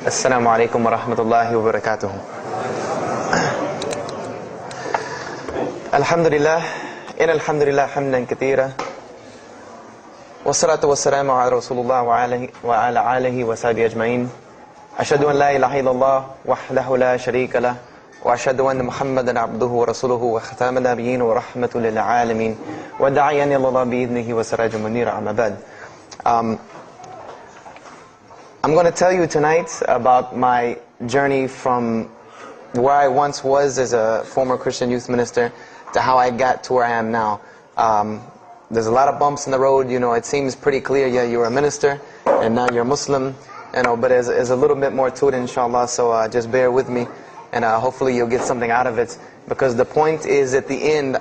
Assalamu alaikum wa rahmatullahi wa barakatuh. Alhamdulillah, alhamdulillah hamdan kathira. Wassalatu wassalamu ala Rasulullah wa ala alihi wa sahbihi ajma'in. Ashhadu an la ilaha illallah wahdahu la sharika lah. Wa ashhadu anna Muhammadan abduhu wa rasuluhu wa khataman nabiyyin wa rahmatul lil alamin. Wa da'iyan ila Allah bi idnihi wa sirajun munira, amma ba'd. I'm going to tell you tonight about my journey from where I once was as a former Christian youth minister to how I got to where I am now. There's a lot of bumps in the road. You know, it seems pretty clear. Yeah, you're a minister and now you're a Muslim. You know, but there's a little bit more to it, inshallah. So just bear with me, and hopefully you'll get something out of it. Because the point is, at the end,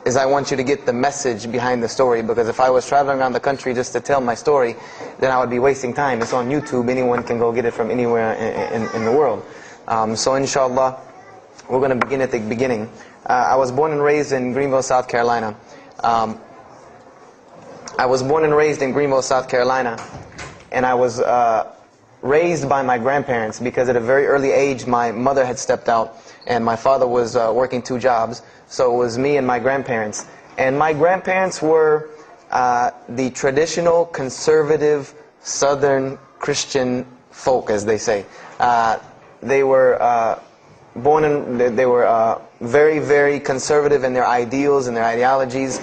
is I want you to get the message behind the story. Because if I was traveling around the country just to tell my story, then I would be wasting time. It's on YouTube. Anyone can go get it from anywhere in the world. So inshallah, we're going to begin at the beginning. I was born and raised in Greenville, South Carolina. I was born and raised in Greenville, South Carolina. And I was raised by my grandparents because at a very early age, my mother had stepped out and my father was working 2 jobs. So it was me and my grandparents. And my grandparents were the traditional, conservative, Southern Christian folk, as they say. They were they were very, very conservative in their ideals and their ideologies,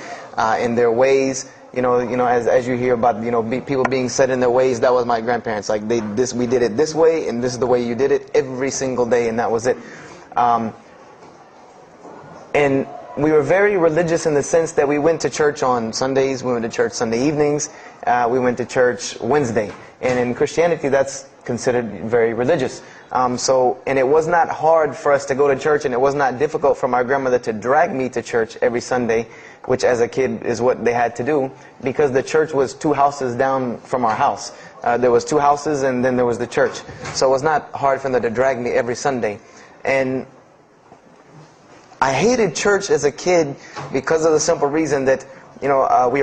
in their ways. You know, as you hear about, people being set in their ways. That was my grandparents. Like we did it this way, and this is the way you did it every single day, and that was it. And we were very religious in the sense that we went to church on Sundays, we went to church Sunday evenings, we went to church Wednesday. And in Christianity, that's considered very religious. And it was not hard for us to go to church, and it was not difficult for my grandmother to drag me to church every Sunday, which as a kid is what they had to do, because the church was 2 houses down from our house. There was 2 houses, and then there was the church. So it was not hard for them to drag me every Sunday. And I hated church as a kid because of the simple reason that, we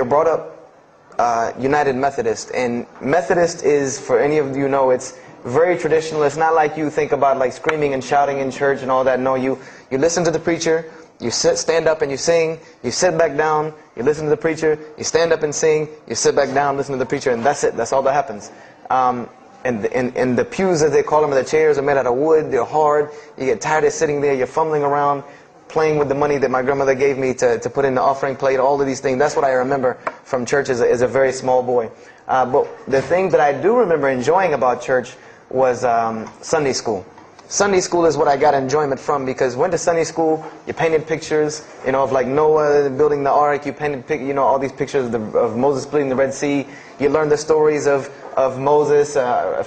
were brought up United Methodist. And Methodist is, for any of you know, it's very traditional. It's not like you think about like screaming and shouting in church and all that. No, you listen to the preacher, you stand up and you sing, you sit back down, you listen to the preacher, you stand up and sing, you sit back down, listen to the preacher, and that's it. That's all that happens. And the pews, as they call them, the chairs are made out of wood, they're hard, you get tired of sitting there, you're fumbling around, playing with the money that my grandmother gave me to put in the offering plate, all of these things. That's what I remember from church as a very small boy. But the thing that I do remember enjoying about church was Sunday school. Sunday school is what I got enjoyment from, because went to Sunday school, you painted pictures, of like Noah building the ark, you painted, all these pictures of Moses splitting the Red Sea. You learned the stories of Moses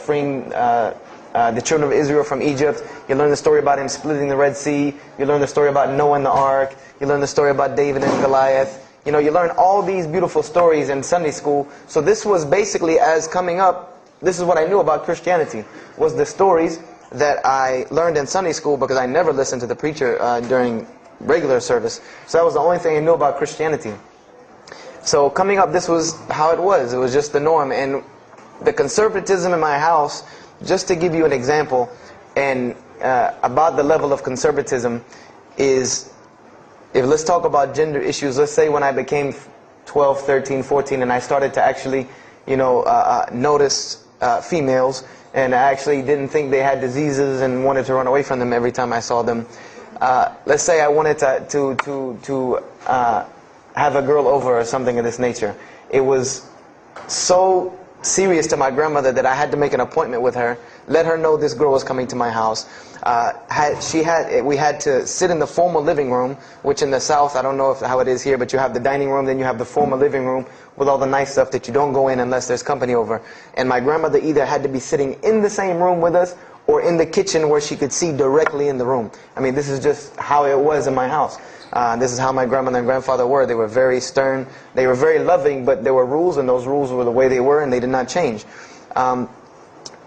freeing the children of Israel from Egypt. You learn the story about him splitting the Red Sea. You learn the story about Noah and the ark. You learn the story about David and Goliath. You learn all these beautiful stories in Sunday school. So this was basically, as coming up, this is what I knew about Christianity, was the stories that I learned in Sunday school, because I never listened to the preacher during regular service. So that was the only thing I knew about Christianity. So coming up, this was how it was. It was just the norm. And the conservatism in my house, just to give you an example, and about the level of conservatism, is, if let's talk about gender issues, let's say when I became 12, 13, 14, and I started to actually, notice females, and I actually didn't think they had diseases and wanted to run away from them every time I saw them. Let's say I wanted to have a girl over or something of this nature. It was so serious to my grandmother that I had to make an appointment with her, let her know this girl was coming to my house. We had to sit in the formal living room, which in the South, I don't know how it is here, but you have the dining room, then you have the formal living room with all the nice stuff that you don't go in unless there's company over. And my grandmother either had to be sitting in the same room with us or in the kitchen where she could see directly in the room. I mean, this is just how it was in my house. This is how my grandmother and grandfather were. They were very stern. They were very loving, but there were rules, and those rules were the way they were, and they did not change.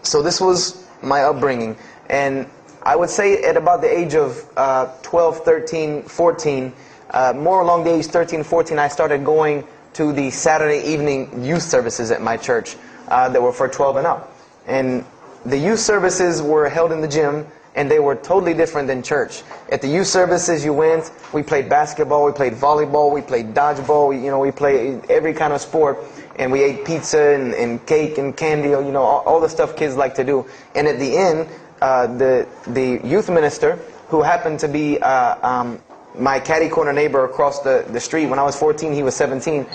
So this was my upbringing. And I would say at about the age of 12, 13, 14, more along the age 13, 14, I started going to the Saturday evening youth services at my church that were for 12 and up. And the youth services were held in the gym, and they were totally different than church. At the youth services you went, we played basketball, we played volleyball, we played dodgeball, we played every kind of sport, and we ate pizza and cake and candy, all the stuff kids like to do. And at the end, the youth minister, who happened to be my catty corner neighbor across the street, when I was 14, he was 17,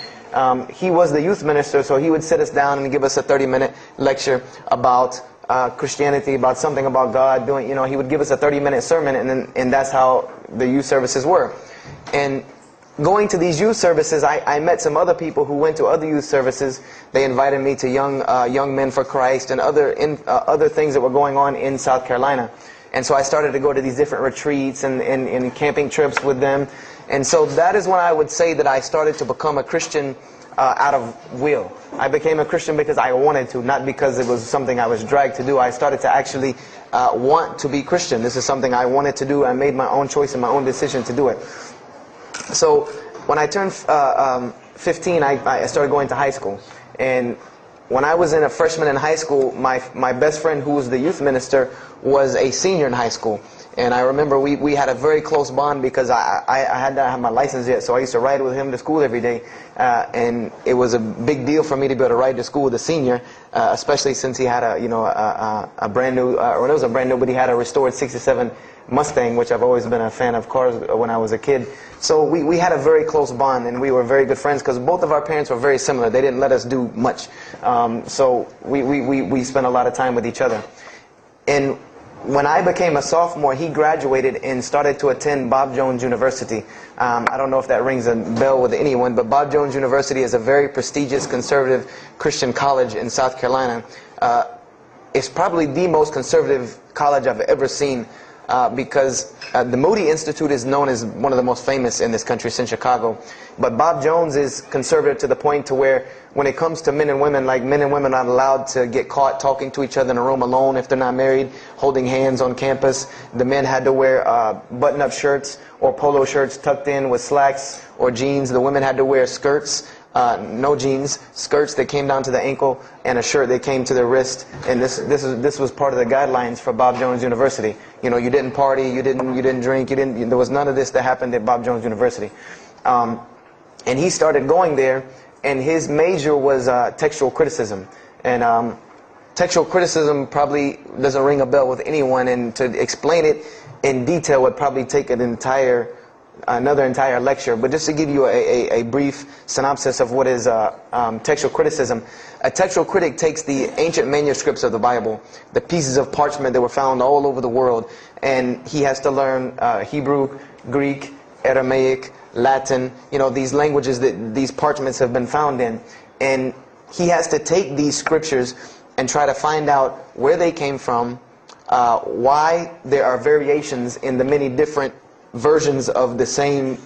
he was the youth minister, so he would sit us down and give us a 30-minute lecture about Christianity, about something about God. He would give us a 30-minute sermon, and that's how the youth services were. And going to these youth services, I met some other people who went to other youth services. They invited me to Young Men for Christ and other things that were going on in South Carolina. And so I started to go to these different retreats and camping trips with them. And so that is when I would say that I started to become a Christian out of will. I became a Christian because I wanted to, not because it was something I was dragged to do. I started to actually want to be Christian. This is something I wanted to do. I made my own choice and my own decision to do it. So when I turned 15, I started going to high school. And when I was a freshman in high school, my best friend, who was the youth minister, was a senior in high school. And I remember we had a very close bond because I had not had my license yet, so I used to ride with him to school every day. And it was a big deal for me to be able to ride to school with a senior, especially since he had a brand new, or it was a brand new, but he had a restored '67 Mustang, which I've always been a fan of cars when I was a kid. So we had a very close bond, and we were very good friends because both of our parents were very similar. They didn't let us do much. So we spent a lot of time with each other. And when I became a sophomore, he graduated and started to attend Bob Jones University. I don't know if that rings a bell with anyone, but Bob Jones University is a very prestigious conservative Christian college in South Carolina. It's probably the most conservative college I've ever seen because the Moody Institute is known as one of the most famous in this country. It's in Chicago. But Bob Jones is conservative to the point to where when it comes to men and women, like men and women are not allowed to get caught talking to each other in a room alone if they're not married, holding hands on campus. The men had to wear button-up shirts or polo shirts tucked in with slacks or jeans. The women had to wear skirts, no jeans, skirts that came down to the ankle, and a shirt that came to the wrist. And this was part of the guidelines for Bob Jones University. You didn't party, you didn't drink, there was none of this that happened at Bob Jones University. And he started going there, and his major was textual criticism. And textual criticism probably doesn't ring a bell with anyone, and to explain it in detail would probably take another entire lecture. But just to give you a brief synopsis of what is textual criticism. A textual critic takes the ancient manuscripts of the Bible, the pieces of parchment that were found all over the world, and he has to learn Hebrew, Greek, Aramaic, Latin, these languages that these parchments have been found in. And he has to take these scriptures and try to find out where they came from, why there are variations in the many different versions of the same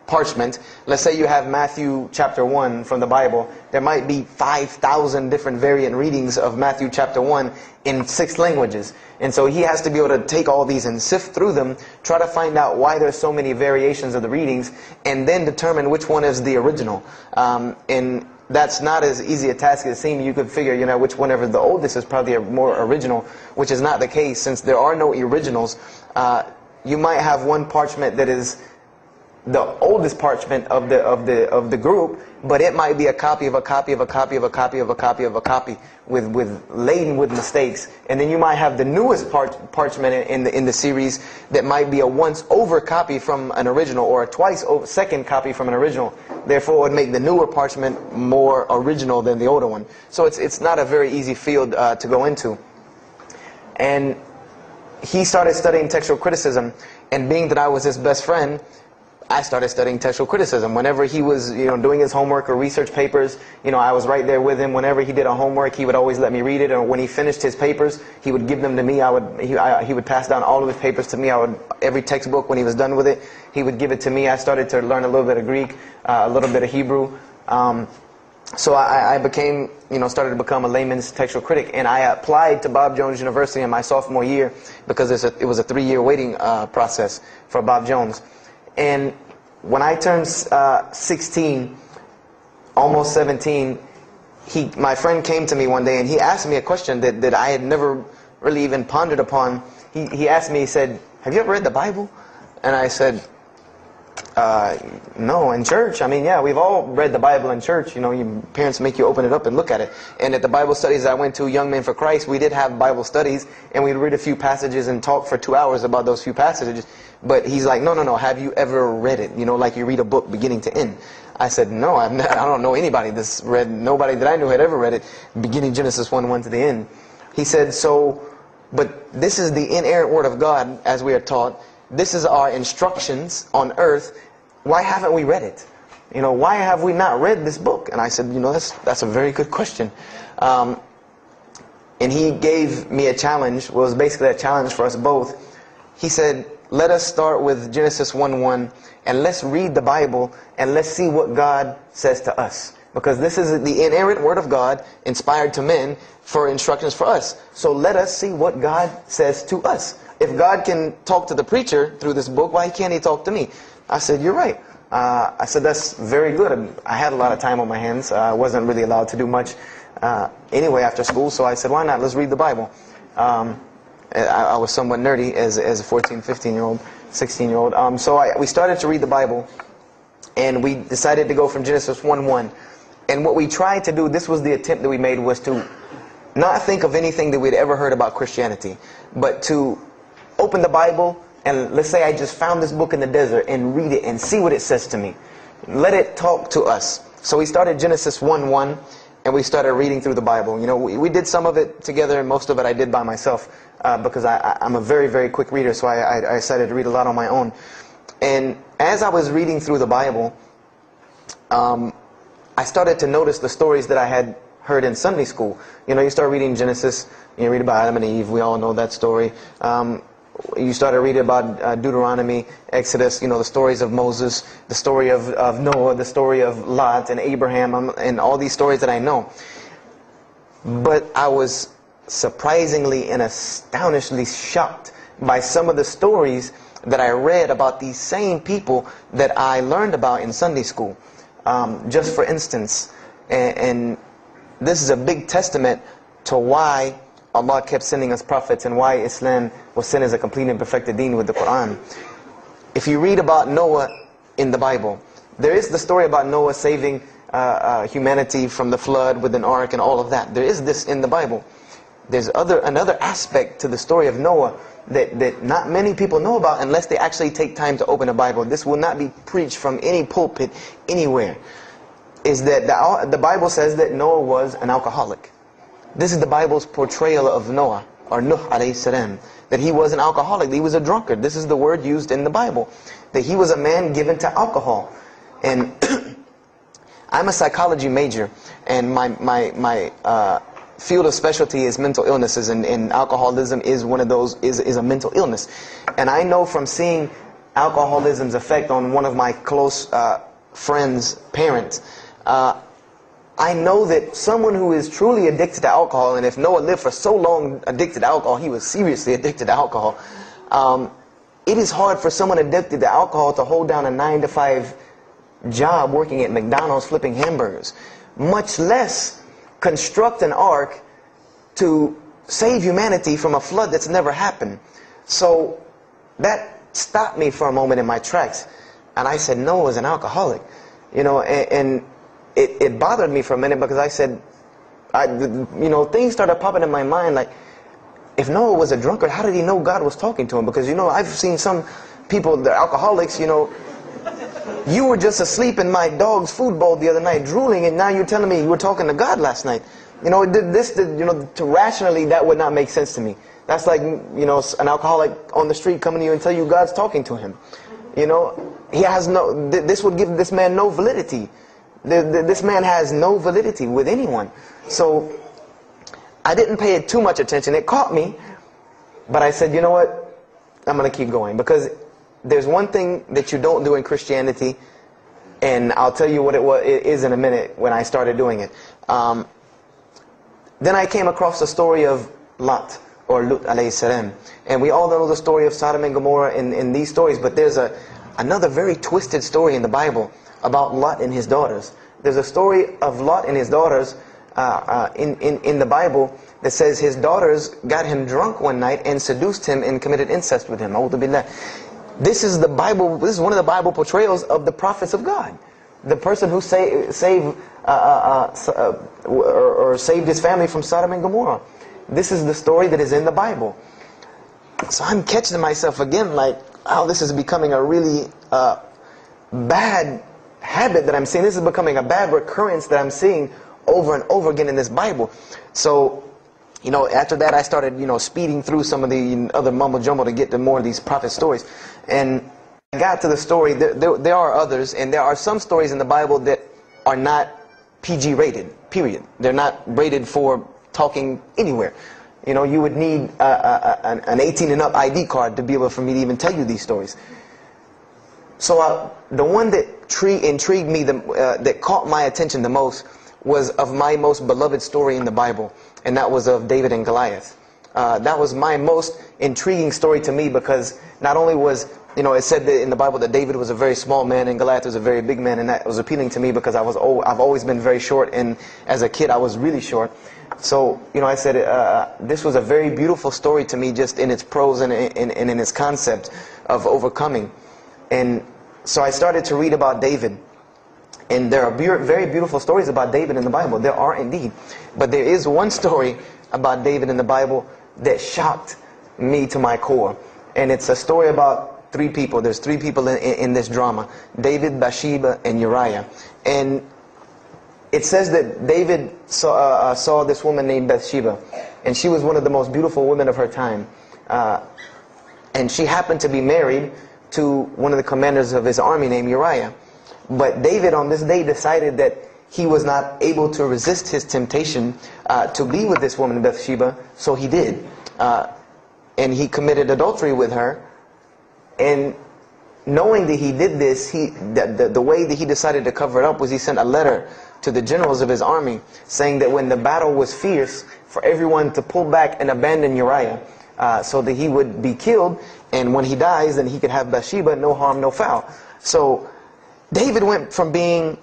parchment. Let's say you have Matthew chapter 1 from the Bible. There might be 5,000 different variant readings of Matthew chapter 1 in 6 languages. And so he has to be able to take all these and sift through them, try to find out why there's so many variations of the readings, and then determine which one is the original. And that's not as easy a task as it seems. You could figure, which whenever the oldest is probably a more original, which is not the case. Since there are no originals, you might have one parchment that is the oldest parchment of the group, but it might be a copy of a copy of a copy of a copy of a copy of a copy laden with mistakes. And then you might have the newest parchment in the series that might be a once over copy from an original, or a twice over second copy from an original. Therefore, it would make the newer parchment more original than the older one. So it's not a very easy field to go into. And he started studying textual criticism, and being that I was his best friend, I started studying textual criticism. Whenever he was, doing his homework or research papers, I was right there with him. Whenever he did a homework, he would always let me read it. Or when he finished his papers, he would give them to me. He would pass down all of his papers to me. Every textbook, when he was done with it, he would give it to me. I started to learn a little bit of Greek, a little bit of Hebrew. So I became, started to become a layman's textual critic, and I applied to Bob Jones University in my sophomore year because it was a 3-year waiting process for Bob Jones. And when I turned 16, almost 17, my friend came to me one day and he asked me a question that I had never really even pondered upon. He asked me, he said, "Have you ever read the Bible?" And I said, no, in church. I mean, yeah, we've all read the Bible in church. You know, your parents make you open it up and look at it. And at the Bible studies I went to, Young Men for Christ, we did have Bible studies, and we'd read a few passages and talk for 2 hours about those few passages. But he's like, no, have you ever read it? You know, like you read a book beginning to end. I said, no, I don't know anybody that's read, nobody that I knew had ever read it, beginning Genesis 1:1 to the end. He said, but this is the inerrant word of God, as we are taught. This is our instructions on earth. Why haven't we read it? You know, why have we not read this book? And I said, you know, that's a very good question. And he gave me a challenge. Well, it was basically a challenge for us both. He said, let us start with Genesis 1:1 and let's read the Bible and let's see what God says to us. Because this is the inerrant word of God, inspired to men, for instructions for us. So let us see what God says to us. If God can talk to the preacher through this book, why can't he talk to me? I said, you're right. I said, that's very good. I had a lot of time on my hands. I wasn't really allowed to do much anyway after school. So I said, why not? Let's read the Bible. I was somewhat nerdy as a 14, 15-year-old, 16-year-old. So we started to read the Bible. And we decided to go from Genesis 1:1. And what we tried to do, this was the attempt that we made, was to not think of anything that we'd ever heard about Christianity, but to open the Bible and let's say I just found this book in the desert and read it and see what it says to me. Let it talk to us. So we started Genesis 1:1 and we started reading through the Bible. You know, we did some of it together and most of it I did by myself because I'm a very, very quick reader, so I decided to read a lot on my own. And as I was reading through the Bible, I started to notice the stories that I had heard in Sunday school. You know, you start reading Genesis, you read about Adam and Eve, we all know that story. You started reading about Deuteronomy, Exodus, you know, the stories of Moses, the story of Noah, the story of Lot and Abraham, and all these stories that I know. But I was surprisingly and astonishingly shocked by some of the stories that I read about these same people that I learned about in Sunday school. Just for instance, and this is a big testament to why Allah kept sending us prophets and why Islam was sent as a complete and perfected deen with the Quran. If you read about Noah in the Bible, there is the story about Noah saving humanity from the flood with an ark and all of that. There is this in the Bible. There's another aspect to the story of Noah that not many people know about unless they actually take time to open a Bible. This will not be preached from any pulpit anywhere. Is that the Bible says that Noah was an alcoholic. This is the Bible's portrayal of Noah, or Nuh alayhi salam, that he was an alcoholic, that he was a drunkard. This is the word used in the Bible, that he was a man given to alcohol. And I'm a psychology major, and my field of specialty is mental illnesses, and alcoholism is one of those, is a mental illness. And I know from seeing alcoholism's effect on one of my close friends' parents, I know that someone who is truly addicted to alcohol, and if Noah lived for so long addicted to alcohol, he was seriously addicted to alcohol. It is hard for someone addicted to alcohol to hold down a 9-to-5 job working at McDonald's flipping hamburgers, much less construct an ark to save humanity from a flood that's never happened. So that stopped me for a moment in my tracks, and I said, Noah was an alcoholic, you know, and it bothered me for a minute because I said, you know, things started popping in my mind like, if Noah was a drunkard, how did he know God was talking to him? Because, you know, I've seen some people, they're alcoholics, you know, you were just asleep in my dog's food bowl the other night drooling, and now you're telling me you were talking to God last night. You know, you know, to rationally, that would not make sense to me. That's like, you know, an alcoholic on the street coming to you and tell you God's talking to him. You know, he has no, this would give this man no validity. This man has no validity with anyone. So I didn't pay it too much attention. It caught me, but I said, you know what, I'm going to keep going, because there's one thing that you don't do in Christianity, and I'll tell you what it is in a minute when I started doing it. Then I came across the story of Lot, or Lut alayhi salam, and we all know the story of Sodom and Gomorrah in these stories, but there's another very twisted story in the Bible about Lot and his daughters. There's a story of Lot and his daughters in the Bible that says his daughters got him drunk one night and seduced him and committed incest with him. A'udhu billah. This is the Bible. This is one of the Bible portrayals of the prophets of God. The person who saved his family from Sodom and Gomorrah. This is the story that is in the Bible. So I'm catching myself again, like, how this is becoming a really bad habit that I'm seeing. This is becoming a bad recurrence that I'm seeing over and over again in this Bible. So, after that I started, speeding through some of the other mumbo jumbo to get to more of these prophet stories. And I got to the story, there are others, and there are some stories in the Bible that are not PG rated, period. They're not rated for talking anywhere. You would need an 18 and up ID card to be able for me to even tell you these stories. So the one that intrigued me, that caught my attention the most, was of my most beloved story in the Bible, and that was of David and Goliath. That was my most intriguing story to me, because not only was, it said that in the Bible that David was a very small man and Goliath was a very big man, and that was appealing to me because I've always been very short, and as a kid I was really short. So, I said this was a very beautiful story to me, just in its prose and in its concept of overcoming. And so I started to read about David. And there are very beautiful stories about David in the Bible. There are indeed. But there is one story about David in the Bible that shocked me to my core. And it's a story about three people. There's three people in this drama: David, Bathsheba, and Uriah. And it says that David saw this woman named Bathsheba. And she was one of the most beautiful women of her time. And she happened to be married to one of the commanders of his army named Uriah. But David on this day decided that he was not able to resist his temptation to be with this woman Bathsheba, so he did. And he committed adultery with her. And knowing that he did this, the way that he decided to cover it up was he sent a letter to the generals of his army saying that when the battle was fierce, for everyone to pull back and abandon Uriah so that he would be killed, and when he dies then he could have Bathsheba, no harm, no foul. So David went from being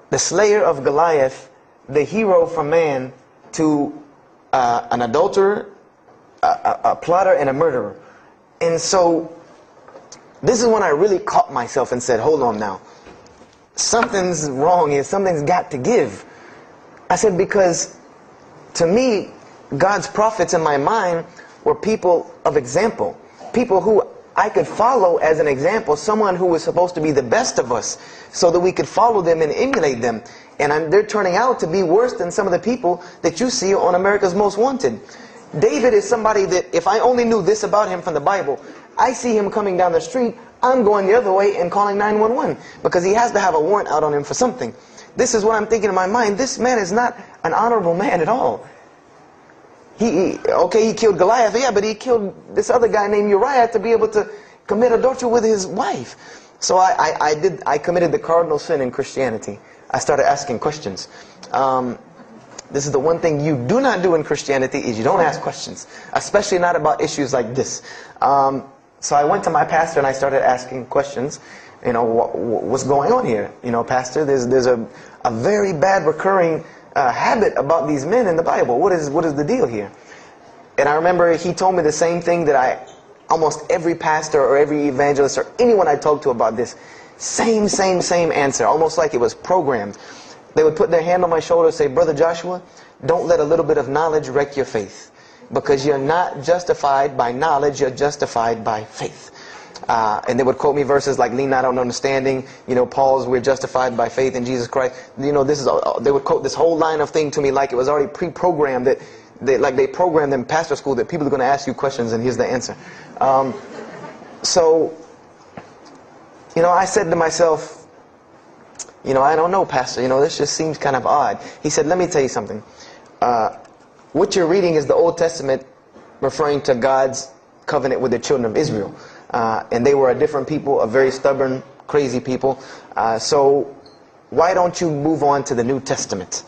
the slayer of Goliath, the hero from man, to an adulterer, a plotter, and a murderer. And so this is when I really caught myself and said, hold on now. Something's wrong here. Something's got to give. I said, because to me, God's prophets in my mind were people of example. People who I could follow as an example, someone who was supposed to be the best of us, so that we could follow them and emulate them. And they're turning out to be worse than some of the people that you see on America's Most Wanted. David is somebody that, if I only knew this about him from the Bible, I see him coming down the street, I'm going the other way and calling 911, because he has to have a warrant out on him for something. This is what I'm thinking in my mind. This man is not an honorable man at all. He killed Goliath, yeah, but he killed this other guy named Uriah to be able to commit adultery with his wife. So I committed the cardinal sin in Christianity. I started asking questions. This is the one thing you do not do in Christianity, is you don't ask questions, especially not about issues like this. So I went to my pastor and I started asking questions. What's going on here? Pastor, there's a very bad recurring habit about these men in the Bible. What is the deal here? And I remember he told me the same thing that almost every pastor or every evangelist or anyone I talked to about this, same answer, almost like it was programmed. They would put their hand on my shoulder and say, Brother Joshua, don't let a little bit of knowledge wreck your faith, because you're not justified by knowledge, you're justified by faith. And they would quote me verses like, lean not on understanding, Paul's, we're justified by faith in Jesus Christ. They would quote this whole line of thing to me like it was already pre-programmed, that they programmed in pastor school that people are going to ask you questions and here's the answer. So I said to myself, I don't know, Pastor, this just seems kind of odd. He said, let me tell you something. What you're reading is the Old Testament referring to God's covenant with the children of Israel. And they were a different people, a very stubborn, crazy people. So why don't you move on to the New Testament?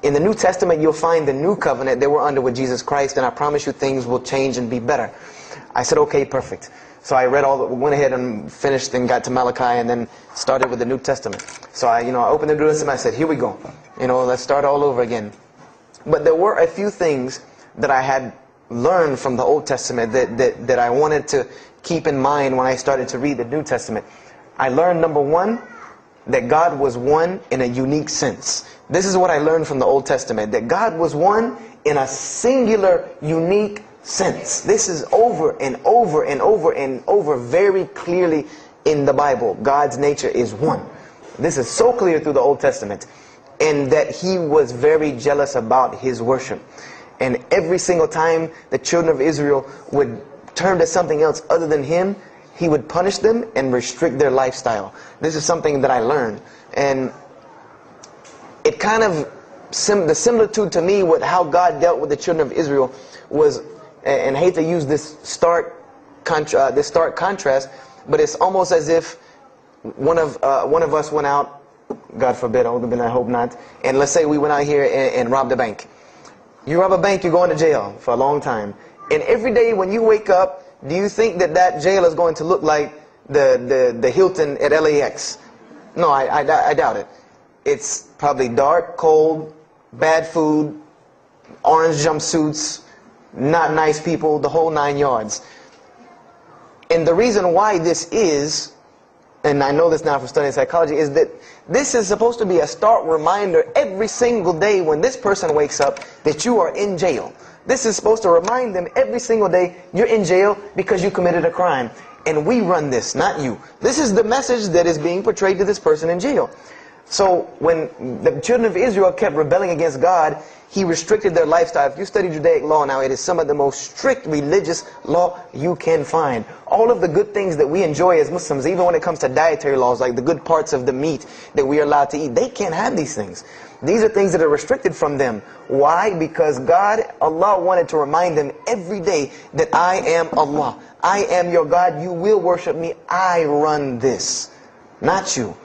In the New Testament, you'll find the new covenant that we're under with Jesus Christ, and I promise you things will change and be better. I said, okay, perfect. So I went ahead and finished and got to Malachi and then started with the New Testament. So I opened the New Testament. I said, here we go. Let's start all over again. But there were a few things that I had learned from the Old Testament that I wanted to keep in mind when I started to read the New Testament. I learned, number one, that God was one in a unique sense. This is what I learned from the Old Testament, that God was one in a singular, unique sense. This is over and over and over and over very clearly in the Bible. God's nature is one. This is so clear through the Old Testament. And that He was very jealous about His worship. And every single time the children of Israel would turn to something else other than Him, He would punish them and restrict their lifestyle. This is something that I learned. And it kind of, the similitude to me with how God dealt with the children of Israel was, and I hate to use this stark contrast, but it's almost as if one of us went out, God forbid, I hope not, and let's say we went out here and robbed a bank. You rob a bank, you're going to jail for a long time. And every day when you wake up, do you think that jail is going to look like the Hilton at LAX? No, I doubt it. It's probably dark, cold, bad food, orange jumpsuits, not nice people, the whole 9 yards. And the reason why this is, and I know this now from studying psychology, is that this is supposed to be a stark reminder every single day when this person wakes up that you are in jail. This is supposed to remind them every single day you're in jail because you committed a crime. And we run this, not you. This is the message that is being portrayed to this person in jail. So when the children of Israel kept rebelling against God, He restricted their lifestyle. If you study Judaic law now, it is some of the most strict religious law you can find. All of the good things that we enjoy as Muslims, even when it comes to dietary laws, like the good parts of the meat that we are allowed to eat, they can't have these things. These are things that are restricted from them. Why? Because Allah wanted to remind them every day that I am Allah. I am your God. You will worship me. I run this, not you.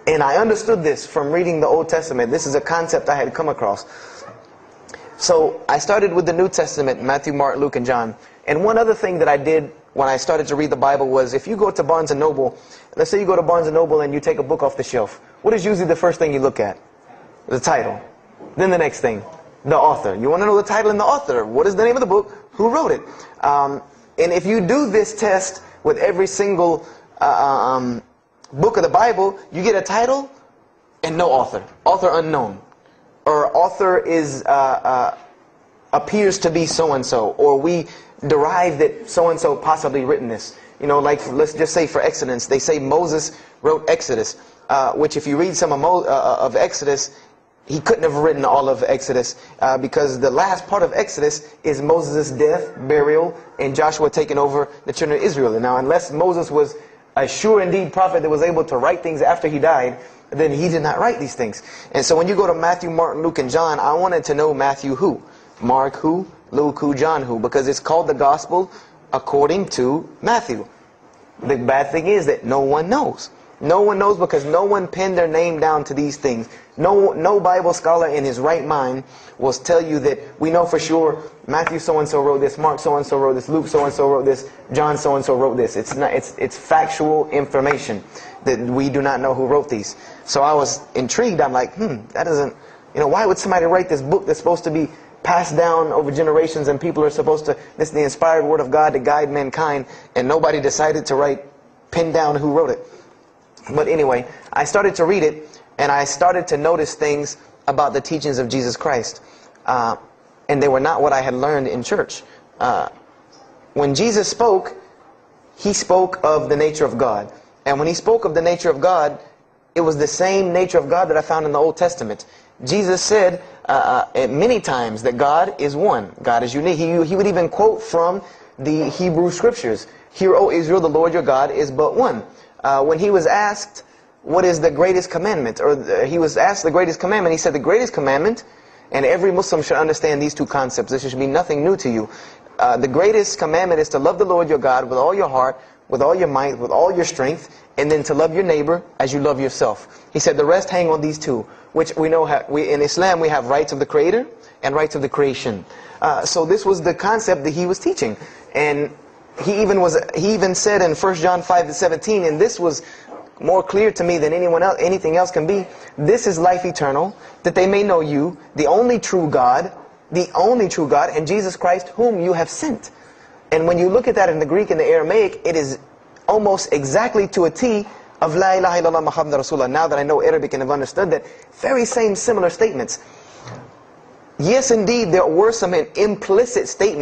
And I understood this from reading the Old Testament. This is a concept I had come across. So I started with the New Testament, Matthew, Mark, Luke, and John. And one other thing that I did when I started to read the Bible was, if you go to Barnes & Noble, let's say you go to Barnes & Noble and you take a book off the shelf, what is usually the first thing you look at? The title. Then the next thing, the author. You want to know the title and the author. What is the name of the book? Who wrote it? And if you do this test with every single book of the Bible, you get a title and no author. Author unknown. Or author is appears to be so-and-so. Or we derive that so-and-so possibly written this. Like let's just say for Exodus, they say Moses wrote Exodus. Which if you read some of Exodus, he couldn't have written all of Exodus because the last part of Exodus is Moses' death, burial, and Joshua taking over the children of Israel. And now, unless Moses was a sure indeed prophet that was able to write things after he died, then he did not write these things. And so when you go to Matthew, Mark, Luke, and John, I wanted to know Matthew who, Mark who, Luke who, John who, because it's called the Gospel according to Matthew. The bad thing is that no one knows. No one knows because no one pinned their name down to these things. No Bible scholar in his right mind will tell you that we know for sure Matthew so-and-so wrote this, Mark so-and-so wrote this, Luke so-and-so wrote this, John so-and-so wrote this. It's factual information that we do not know who wrote these. So I was intrigued. I'm like, that doesn't, why would somebody write this book that's supposed to be passed down over generations and people are supposed to, this is the inspired word of God to guide mankind, and nobody decided to pin down who wrote it. But anyway, I started to read it, and I started to notice things about the teachings of Jesus Christ. And they were not what I had learned in church. When Jesus spoke, He spoke of the nature of God. And when He spoke of the nature of God, it was the same nature of God that I found in the Old Testament. Jesus said many times that God is one. God is unique. He would even quote from the Hebrew Scriptures. Hear, O Israel, the Lord your God is but one. When He was asked, what is the greatest commandment? Or He was asked the greatest commandment. He said the greatest commandment, and every Muslim should understand these two concepts. This should be nothing new to you. The greatest commandment is to love the Lord your God with all your heart, with all your might, with all your strength, and then to love your neighbor as you love yourself. He said the rest hang on these two, which we know in Islam we have rights of the Creator and rights of the creation. So this was the concept that He was teaching. And he even said in 1 John 5:17, and this was more clear to me than anything else can be, this is life eternal, that they may know you, the only true God, and Jesus Christ, whom you have sent. And when you look at that in the Greek and the Aramaic, it is almost exactly to a T of La ilaha illallah Muhammad Rasulullah. Now that I know Arabic and have understood that, very similar statements. Yes, indeed, there were some implicit statements